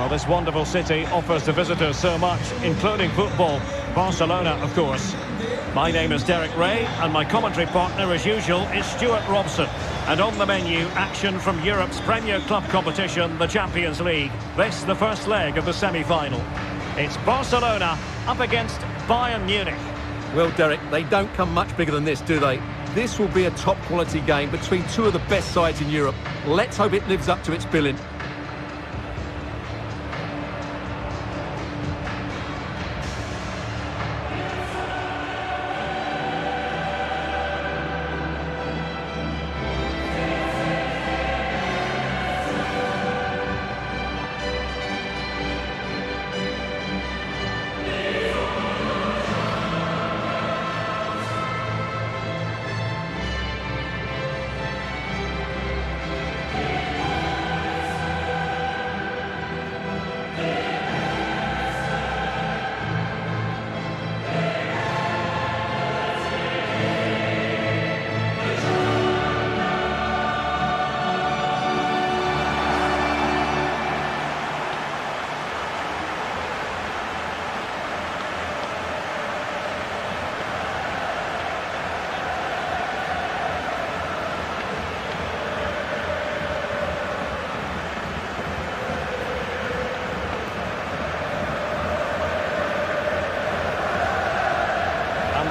Well, this wonderful city offers the visitors so much, including football. Barcelona, of course. My name is Derek Ray, and my commentary partner, as usual, is Stuart Robson. And on the menu, action from Europe's premier club competition, the Champions League. This, the first leg of the semi-final. It's Barcelona up against Bayern Munich. Well, Derek, they don't come much bigger than this, do they? This will be a top-quality game between two of the best sides in Europe. Let's hope it lives up to its billing.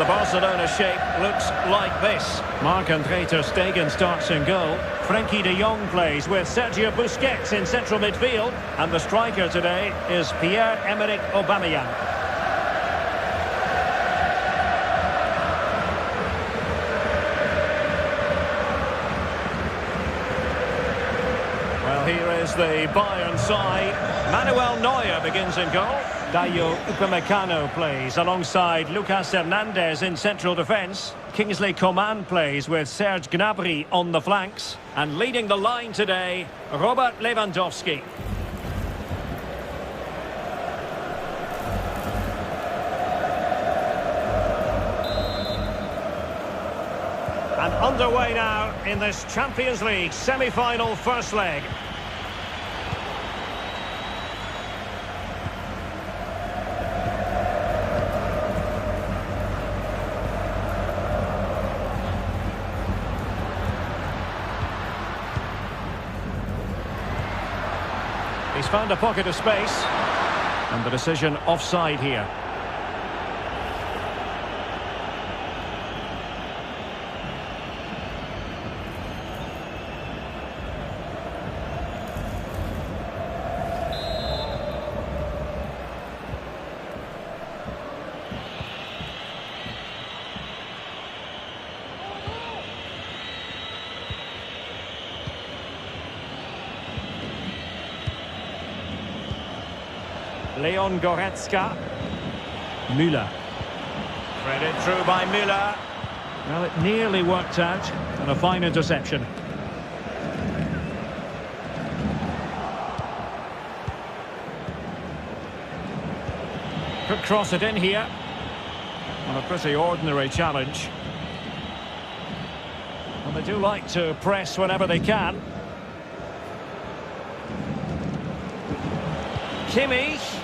The Barcelona shape looks like this. Marc-André ter Stegen starts in goal. Frenkie de Jong plays with Sergio Busquets in central midfield. And the striker today is Pierre-Emerick Aubameyang. Well, here is the Bayern side. Manuel Neuer begins in goal. Dayo Upamecano plays alongside Lucas Hernandez in central defence. Kingsley Coman plays with Serge Gnabry on the flanks. And leading the line today, Robert Lewandowski. And underway now in this Champions League semi-final first leg. He's found a pocket of space. And the decision offside here. Leon Goretzka. Müller. Threaded through by Müller. Well, it nearly worked out. And a fine interception. Could cross it in here. On a pretty ordinary challenge. And they do like to press whenever they can. Kimmich.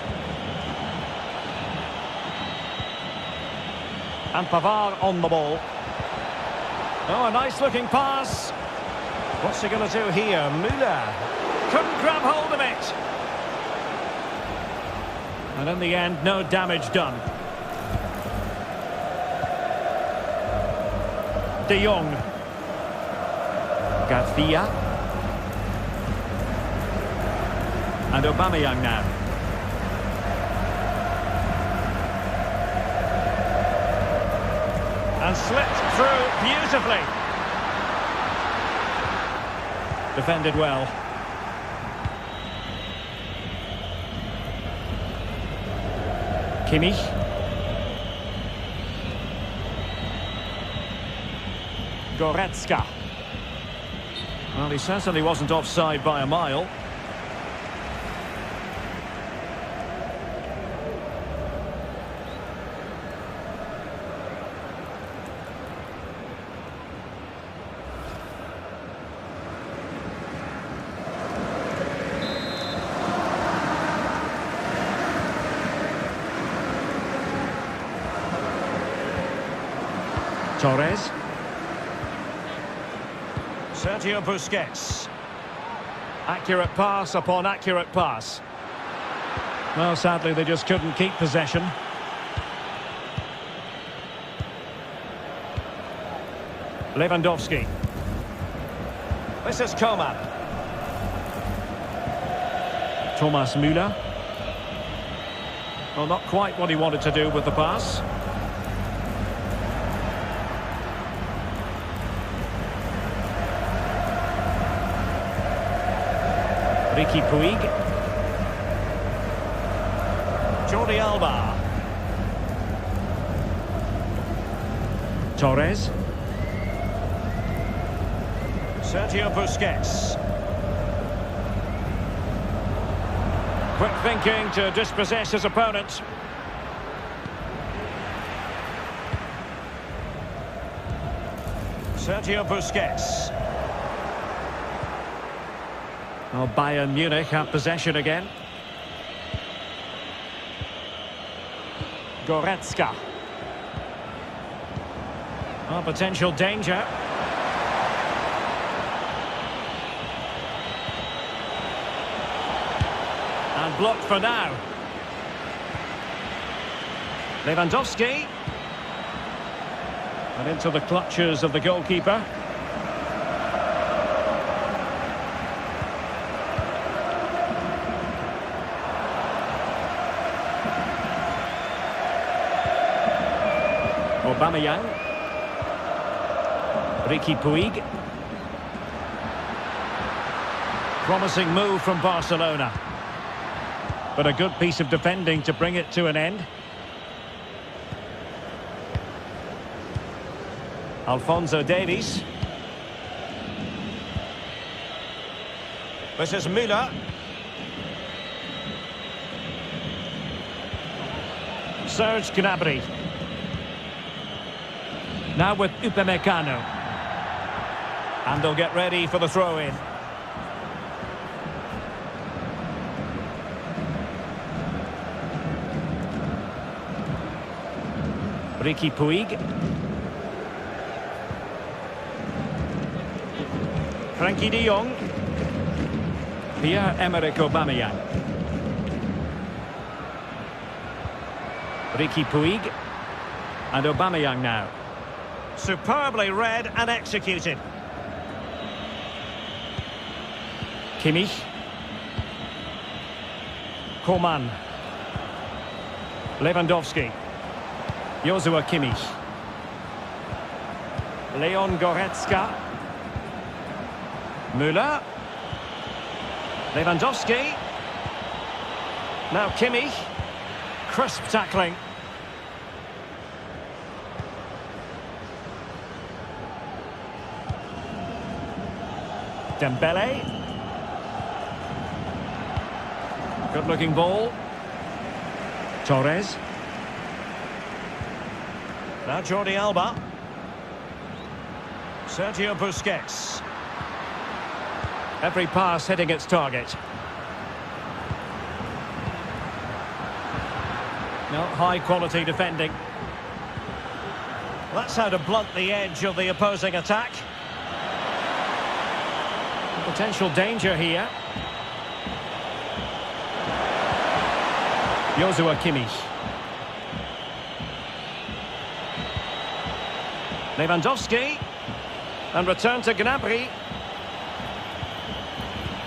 And Pavard on the ball. Oh, a nice looking pass. What's he going to do here? Müller couldn't grab hold of it. And in the end, no damage done. De Jong. Garcia. And Aubameyang now. And slipped through beautifully. Defended well. Kimmich. Goretzka. Well, he certainly wasn't offside by a mile. Torres. Sergio Busquets. Accurate pass upon accurate pass. Well, sadly, they just couldn't keep possession. Lewandowski. This is Coman. Thomas Müller. Well, not quite what he wanted to do with the pass. Ricky Puig. Jordi Alba. Torres. Sergio Busquets. Quick thinking to dispossess his opponent. Sergio Busquets. Well, Bayern Munich have possession again. Goretzka. Oh, potential danger. And blocked for now. Lewandowski. And into the clutches of the goalkeeper. Aubameyang. Ricky Puig. Promising move from Barcelona. But a good piece of defending to bring it to an end. Alphonso Davies. This is Müller. Serge Gnabry. Now with Upamecano. And they'll get ready for the throw-in. Ricky Puig. Frankie de Jong. Pierre-Emerick Aubameyang. Ricky Puig. And Aubameyang now. Superbly read and executed. Kimmich. Coman. Lewandowski. Joshua Kimmich. Leon Goretzka. Müller. Lewandowski. Now Kimmich. Crisp tackling. Dembele. Good-looking ball. Torres. Now Jordi Alba. Sergio Busquets. Every pass hitting its target. No, high-quality defending. That's how to blunt the edge of the opposing attack. Potential danger here. Joshua Kimmich. Lewandowski. And return to Gnabry.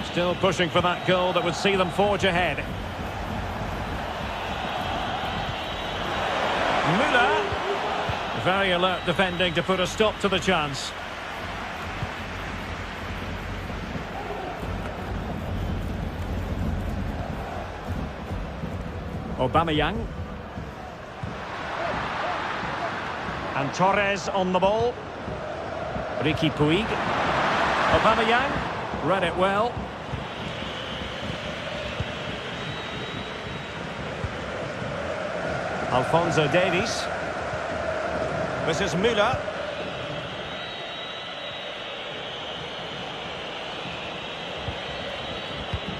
Still pushing for that goal that would see them forge ahead. Müller. Very alert defending to put a stop to the chance. Aubameyang. And Torres on the ball. Ricky Puig. Aubameyang. Read it well. Alphonso Davies. This is Müller.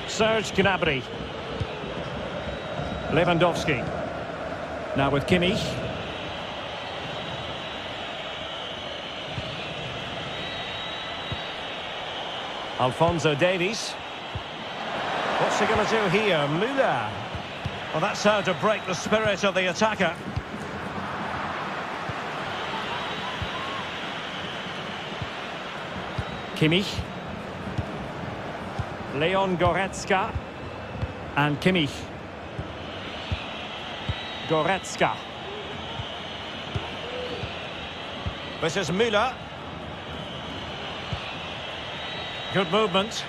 Serge Gnabry. Lewandowski. Now with Kimmich. Alphonso Davies. What's he going to do here? Müller. Well, that's how to break the spirit of the attacker. Kimmich. Leon Goretzka. And Kimmich. Goretzka. This is Müller. Good movement.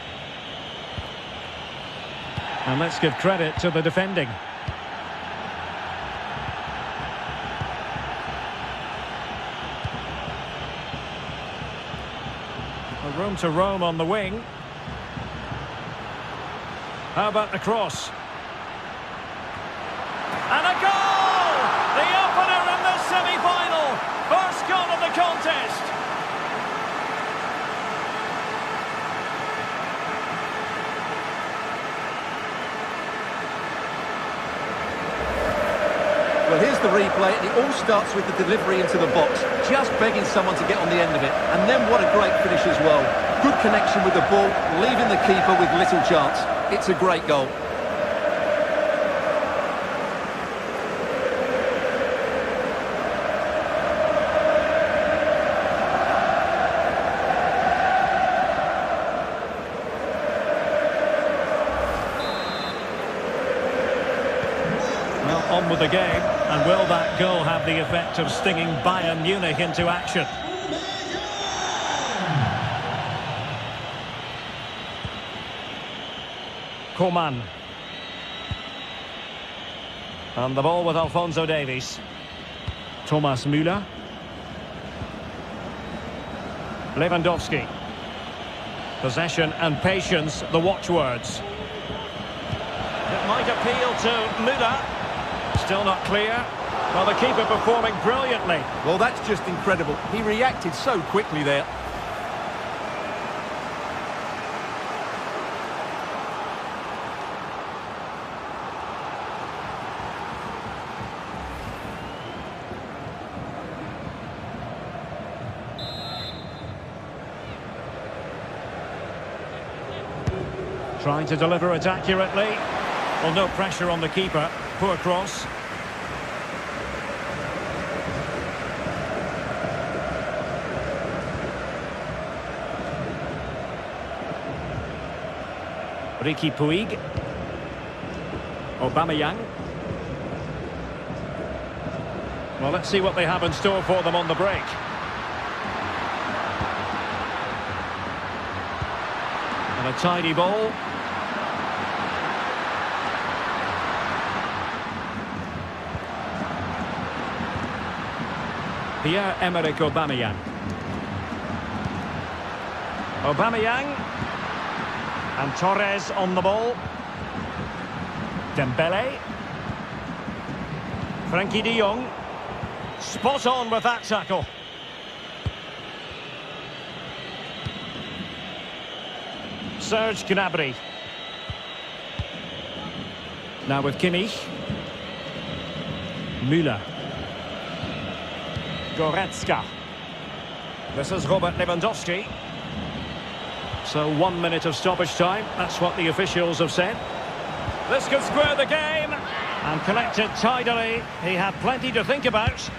And let's give credit to the defending. A room to roam on the wing. How about the cross? And a goal! The opener in the semi-final. First goal of the contest. Well, here's the replay, and it all starts with the delivery into the box, just begging someone to get on the end of it. And then what a great finish as well. Good connection with the ball, leaving the keeper with little chance. It's a great goal. On with the game, and will that goal have the effect of stinging Bayern Munich into action? Coman. And the ball with Alphonso Davies. Thomas Müller. Lewandowski. Possession and patience, the watchwords. It might appeal to Müller. Still not clear. Well, the keeper performing brilliantly. Well, that's just incredible. He reacted so quickly there. Trying to deliver it accurately. Well, no pressure on the keeper. Poor cross. Ricky Puig. Aubameyang. Well, let's see what they have in store for them on the break. And a tidy ball. Pierre-Emerick Aubameyang. Aubameyang. And Torres on the ball. Dembele. Frankie de Jong. Spot on with that tackle. Serge Gnabry. Now with Kimmich. Müller. Goretzka. This is Robert Lewandowski. So 1 minute of stoppage time. That's what the officials have said. This could square the game. And collected tidily. He had plenty to think about.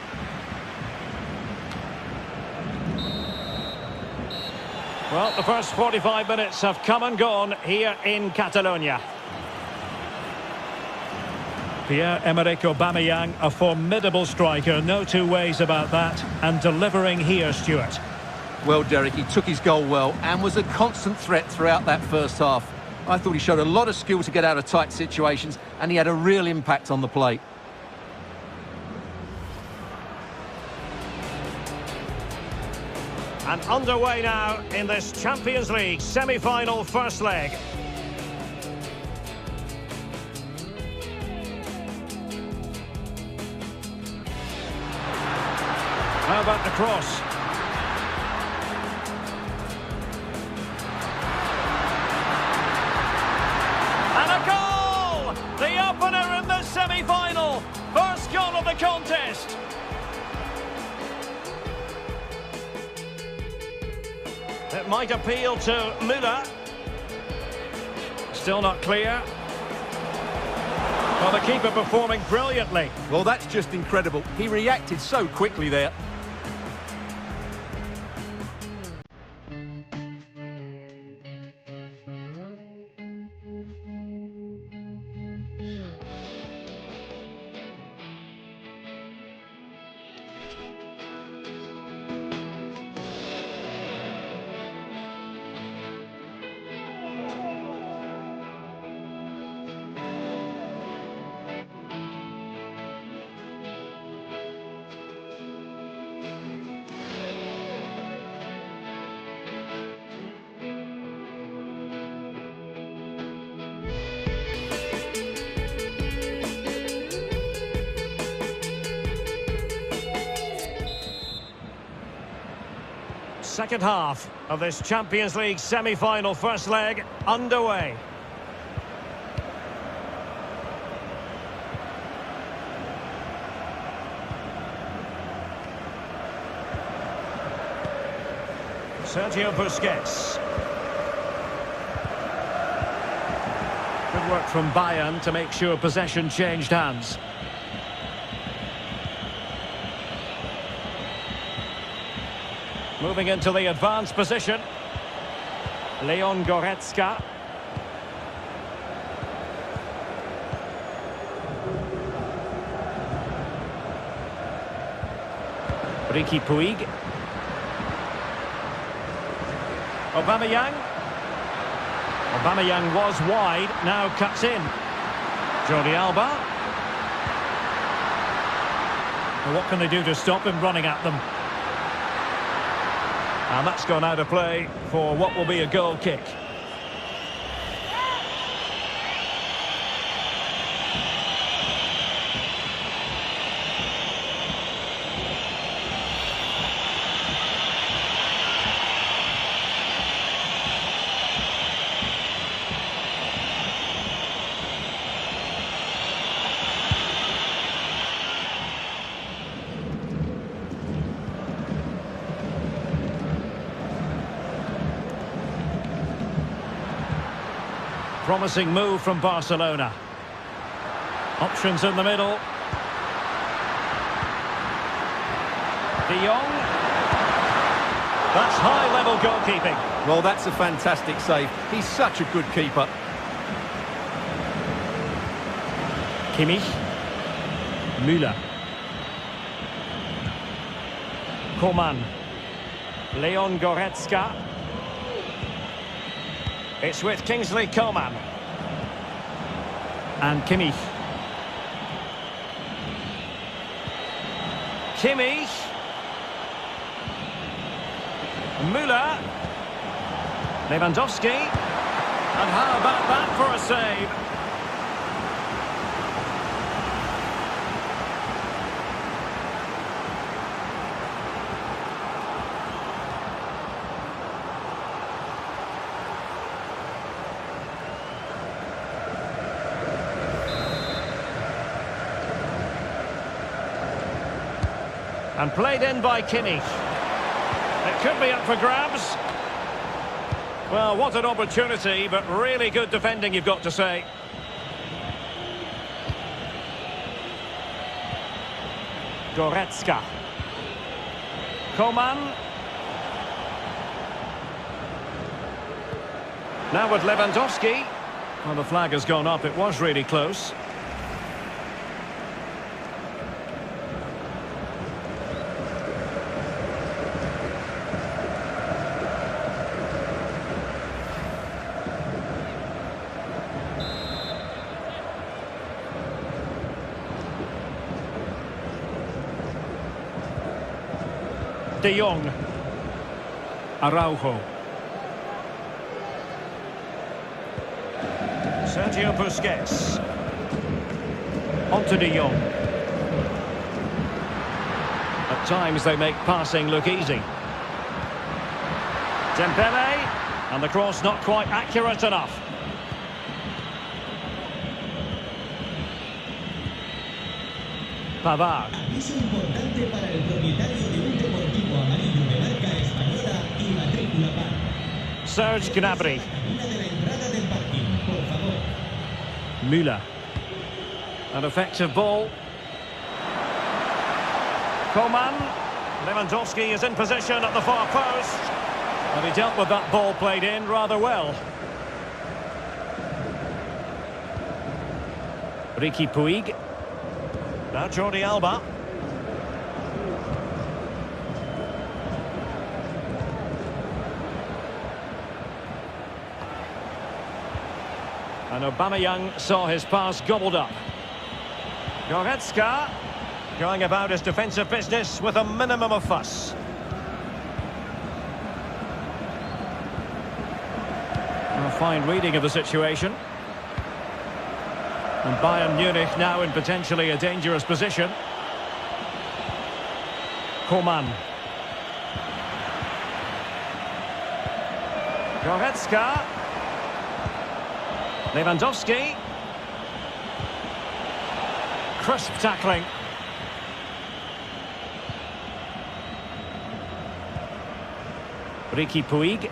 Well, the first 45 minutes have come and gone here in Catalonia. Pierre-Emerick Aubameyang, a formidable striker, no two ways about that, and delivering here, Stuart. Well, Derek, he took his goal well and was a constant threat throughout that first half. I thought he showed a lot of skill to get out of tight situations, and he had a real impact on the plate. And underway now in this Champions League semi-final first leg. How about the cross? And a goal! The opener in the semi-final. First goal of the contest. It might appeal to Müller. Still not clear. Well, the keeper performing brilliantly. Well, that's just incredible. He reacted so quickly there. Second half of this Champions League semi-final first leg underway. Sergio Busquets. Good work from Bayern to make sure possession changed hands. Moving into the advanced position. Leon Goretzka. Riqui Puig. Aubameyang. Aubameyang was wide, now cuts in. Jordi Alba. Well, what can they do to stop him running at them? And that's gone out of play for what will be a goal kick. Promising move from Barcelona. Options in the middle. De Jong. That's high-level goalkeeping. Well, that's a fantastic save. He's such a good keeper. Kimmich. Müller. Coman. Leon Goretzka. It's with Kingsley Coman. And Kimmich. Kimmich. Müller. Lewandowski. And how about that for a save? And played in by Kimmich. It could be up for grabs. Well, what an opportunity, but really good defending, you've got to say. Goretzka. Coman. Now with Lewandowski. Well, the flag has gone up. It was really close. De Jong. Araujo. Sergio Busquets. On to De Jong. At times they make passing look easy. Dembele. And the cross not quite accurate enough. Pavard. Aviso importante para el propietario de un deportivo amarillo de marca española y matrícula par. Serge Gnabry. Cabina de la entrada del parking. Por favor. Müller. An effective ball. Coman. Lewandowski is in position at the far post. And he dealt with that ball played in rather well. Ricky Puig. Now Jordi Alba. And Aubameyang saw his pass gobbled up. Goretzka going about his defensive business with a minimum of fuss. A fine reading of the situation. And Bayern Munich now in potentially a dangerous position. Coman. Goretzka. Lewandowski. Crisp tackling. Ricky Puig.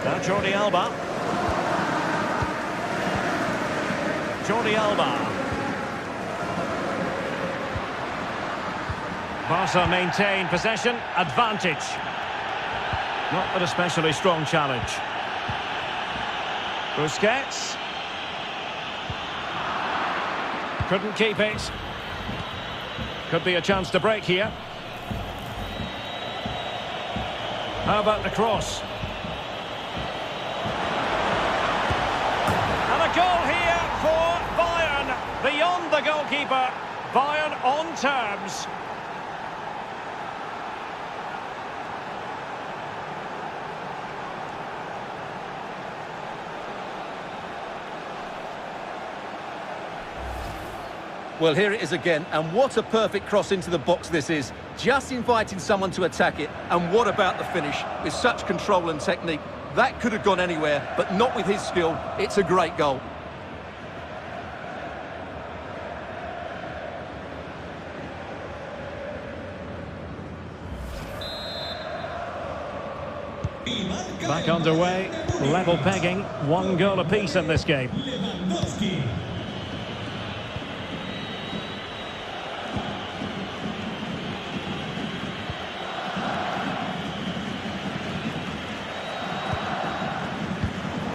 Now Jordi Alba. Jordi Alba. Barca maintain possession, advantage. Not an especially strong challenge. Busquets. Couldn't keep it. Could be a chance to break here. How about the cross? And a goal here for Bayern. Beyond the goalkeeper. Bayern on terms. Well, here it is again, and what a perfect cross into the box this is. Just inviting someone to attack it, and what about the finish? With such control and technique, that could have gone anywhere, but not with his skill. It's a great goal. Back underway, level pegging, 1 goal apiece in this game. Lewandowski.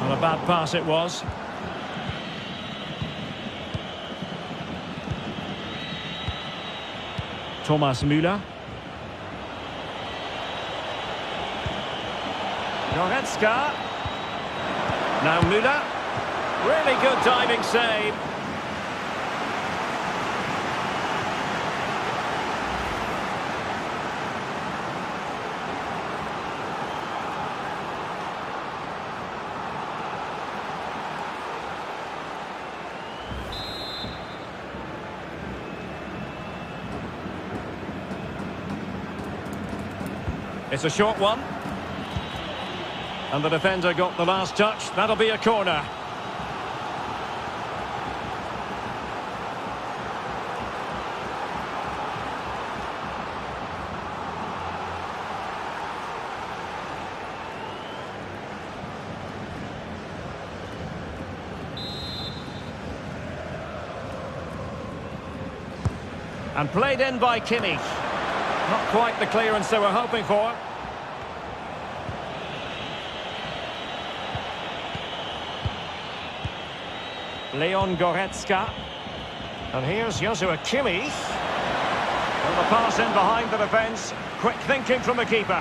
Not a bad pass it was. Thomas Müller. Goretzka. Now Müller. Really good diving save. It's a short one. And the defender got the last touch. That'll be a corner. And played in by Kimmich. Not quite the clearance they were hoping for. Leon Goretzka. And here's Joshua Kimmich. And the pass in behind the defence. Quick thinking from the keeper.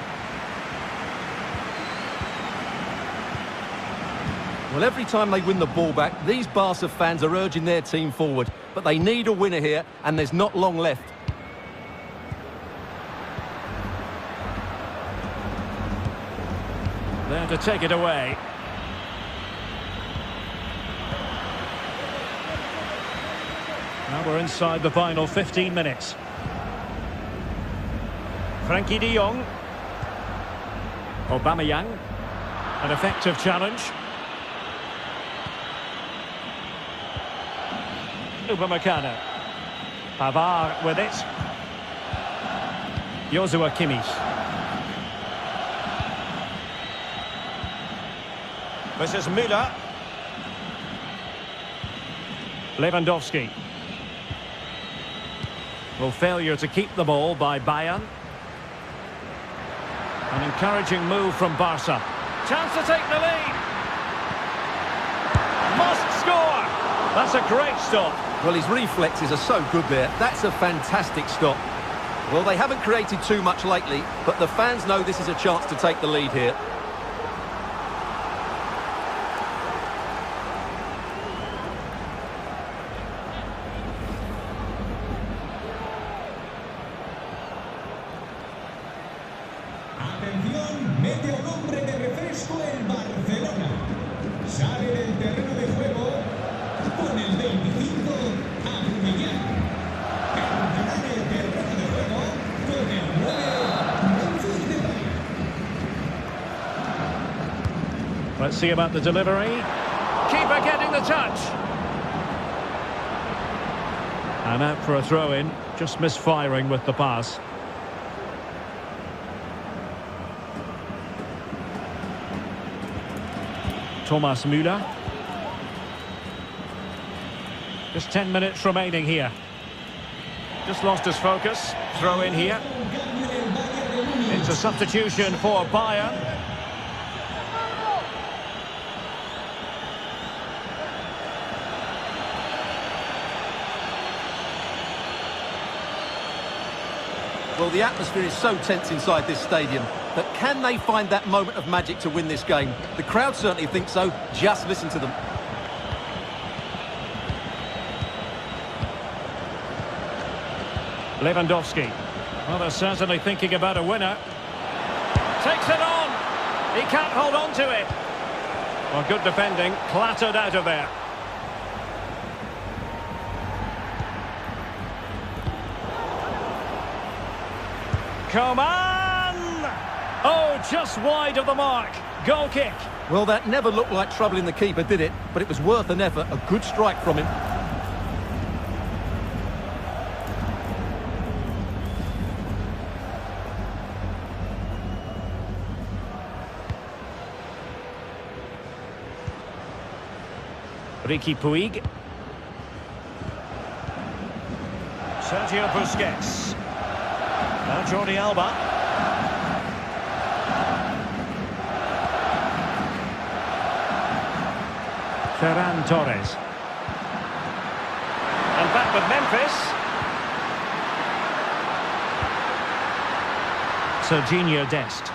Well, every time they win the ball back, these Barca fans are urging their team forward. But they need a winner here, and there's not long left. There to take it away. Now we're inside the final 15 minutes. Frankie de Jong. Aubameyang. An effective challenge. Upamecano. Pavard with it. Joshua Kimmich. This is Müller. Lewandowski. Well, failure to keep the ball by Bayern. An encouraging move from Barca. Chance to take the lead. Must score. That's a great stop. Well, his reflexes are so good there. That's a fantastic stop. Well, they haven't created too much lately, but the fans know this is a chance to take the lead here. Atención, mete un hombre de refresco el Barcelona. Sale del terreno de juego con el 25 a Munich. Entrará en el terreno de juego con el 9 de Bayern. Let's see about the delivery. Keeper getting the touch. And out for a throw-in. Just misfiring with the pass. Thomas Müller. Just 10 minutes remaining here. Just lost his focus. Throw in here. It's a substitution for Bayern. Well, the atmosphere is so tense inside this stadium, but can they find that moment of magic to win this game? The crowd certainly think so. Just listen to them. Lewandowski. Well, they're certainly thinking about a winner. Takes it on. He can't hold on to it. Well, good defending. Clattered out of there. Come on! Oh, just wide of the mark. Goal kick. Well, that never looked like troubling the keeper, did it? But it was worth an effort. A good strike from him. Riqui Puig. Sergio Busquets. Now Jordi Alba. Ferran Torres. And back with Memphis. Serginho Dest.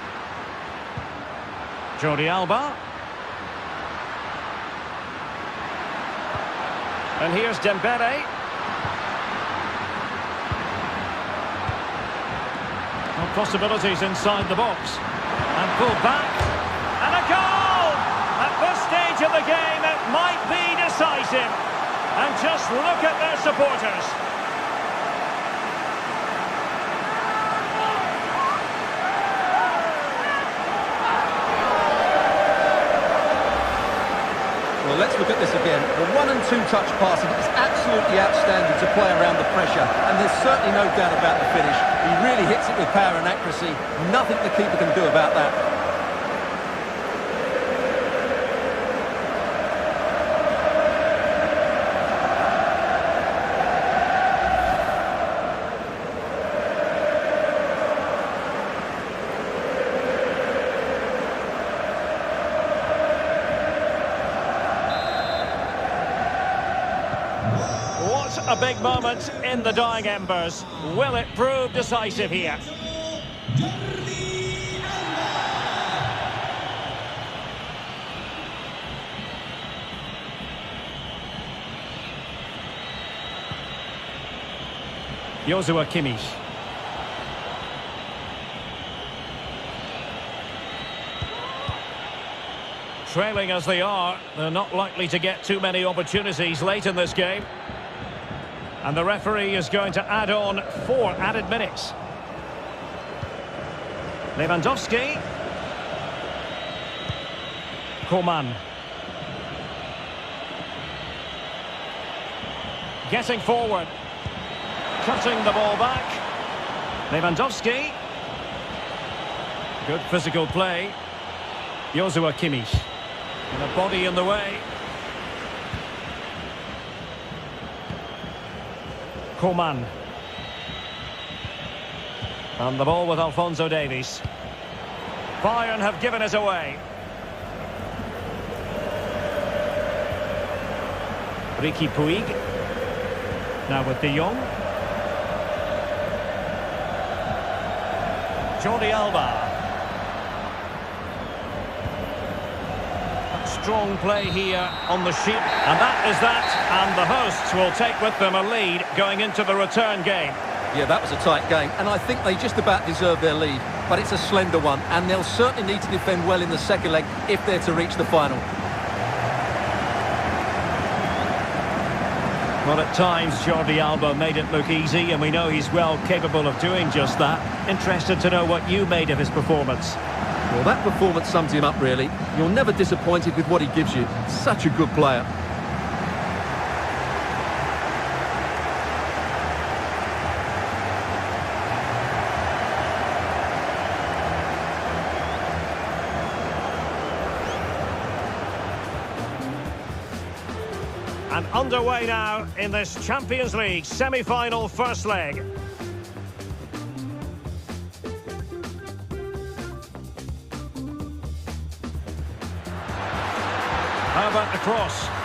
Jordi Alba. And here's Dembele. Well, possibilities inside the box. And pulled back. And a goal! At this stage of the game, it might be decisive. And just look at their supporters. Well, let's look at this again. The 1- and 2-touch passing is absolutely outstanding to play around the pressure, and there's certainly no doubt about the finish. He really hits it with power and accuracy. Nothing the keeper can do about that. A big moment in the dying embers. Will it prove decisive here? Joshua Kimmich. Trailing as they are, they're not likely to get too many opportunities late in this game. And the referee is going to add on 4 added minutes. Lewandowski. Coman. Getting forward. Cutting the ball back. Lewandowski. Good physical play. Joshua Kimmich. And a body in the way. Coman. And the ball with Alphonso Davies. Bayern have given us away. Ricky Puig. Now with De Jong. Jordi Alba. Strong play here on the sheet. And that is that. And the hosts will take with them a lead going into the return game. Yeah, that was a tight game, and I think they just about deserve their lead. But it's a slender one, and they'll certainly need to defend well in the second leg if they're to reach the final. Well, at times, Jordi Alba made it look easy, and we know he's well capable of doing just that. Interested to know what you made of his performance. Well, that performance sums him up, really. You're never disappointed with what he gives you. Such a good player. And underway now in this Champions League semi-final first leg. How about the cross?